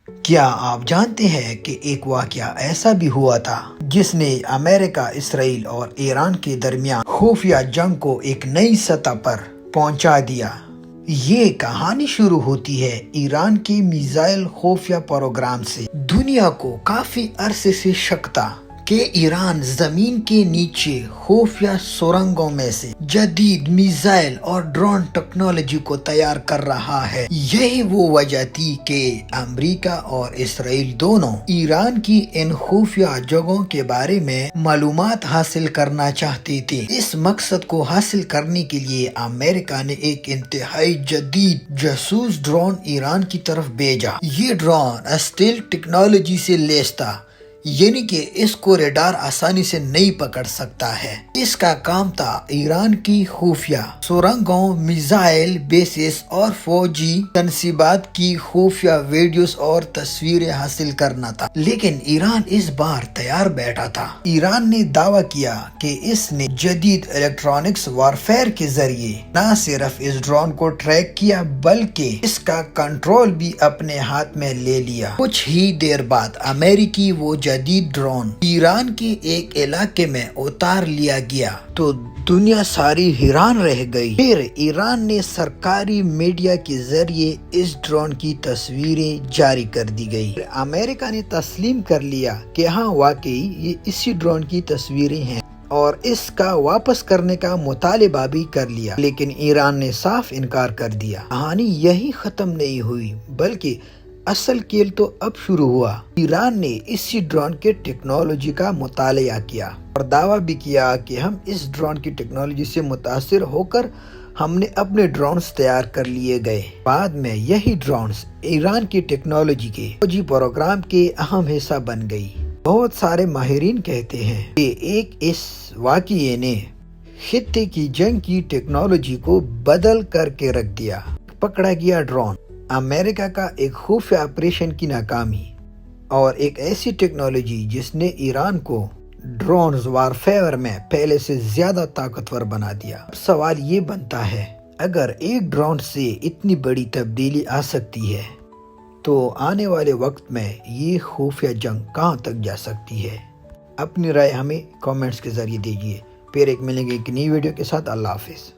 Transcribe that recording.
کیا آپ جانتے ہیں کہ ایک واقعہ ایسا بھی ہوا تھا جس نے امریکہ، اسرائیل اور ایران کے درمیان خفیہ جنگ کو ایک نئی سطح پر پہنچا دیا؟ یہ کہانی شروع ہوتی ہے ایران کے میزائل خفیہ پروگرام سے۔ دنیا کو کافی عرصے سے شک تھا کہ ایران زمین کے نیچے خفیہ سرنگوں میں سے جدید میزائل اور ڈرون ٹیکنالوجی کو تیار کر رہا ہے۔ یہی وہ وجہ تھی کہ امریکہ اور اسرائیل دونوں ایران کی ان خفیہ جگہوں کے بارے میں معلومات حاصل کرنا چاہتے تھے۔ اس مقصد کو حاصل کرنے کے لیے امریکہ نے ایک انتہائی جدید جاسوس ڈرون ایران کی طرف بھیجا۔ یہ ڈرون اسٹیلتھ ٹیکنالوجی سے لیس تھا، یعنی کہ اس کو ریڈار آسانی سے نہیں پکڑ سکتا ہے۔ اس کا کام تھا ایران کی خفیہ سرنگوں، میزائل بیسز اور فوجی تنصیبات کی خفیہ ویڈیوز اور تصویریں حاصل کرنا تھا۔ لیکن ایران اس بار تیار بیٹھا تھا۔ ایران نے دعویٰ کیا کہ اس نے جدید الیکٹرانکس وارفیئر کے ذریعے نہ صرف اس ڈرون کو ٹریک کیا بلکہ اس کا کنٹرول بھی اپنے ہاتھ میں لے لیا۔ کچھ ہی دیر بعد امریکی وہ جدید ڈرون ایران کے ایک علاقے میں اتار لیا گیا تو دنیا ساری حیران رہ گئی۔ پھر ایران نے سرکاری میڈیا کے ذریعے اس ڈرون کی تصویریں جاری کر دی گئی۔ امریکہ نے تسلیم کر لیا کہ ہاں واقعی یہ اسی ڈرون کی تصویریں ہیں اور اس کا واپس کرنے کا مطالبہ بھی کر لیا، لیکن ایران نے صاف انکار کر دیا۔ کہانی یہی ختم نہیں ہوئی بلکہ اصل کھیل تو اب شروع ہوا۔ ایران نے اسی ڈرون کے ٹیکنالوجی کا مطالعہ کیا اور دعویٰ بھی کیا کہ ہم اس ڈرون کی ٹیکنالوجی سے متاثر ہو کر ہم نے اپنے ڈرونز تیار کر لیے گئے۔ بعد میں یہی ڈرونز ایران کی ٹیکنالوجی کے فوجی پروگرام کے اہم حصہ بن گئی۔ بہت سارے ماہرین کہتے ہیں کہ اس واقعے نے خطے کی جنگ کی ٹیکنالوجی کو بدل کر کے رکھ دیا۔ پکڑا گیا ڈرون، امریکہ کا ایک خفیہ آپریشن کی ناکامی اور ایک ایسی ٹیکنالوجی جس نے ایران کو ڈرونز وارفیئر میں پہلے سے زیادہ طاقتور بنا دیا۔ اب سوال یہ بنتا ہے، اگر ایک ڈرون سے اتنی بڑی تبدیلی آ سکتی ہے تو آنے والے وقت میں یہ خفیہ جنگ کہاں تک جا سکتی ہے؟ اپنی رائے ہمیں کامنٹس کے ذریعے دیجیے۔ پھر ایک ملیں گے ایک نئی ویڈیو کے ساتھ۔ اللہ حافظ۔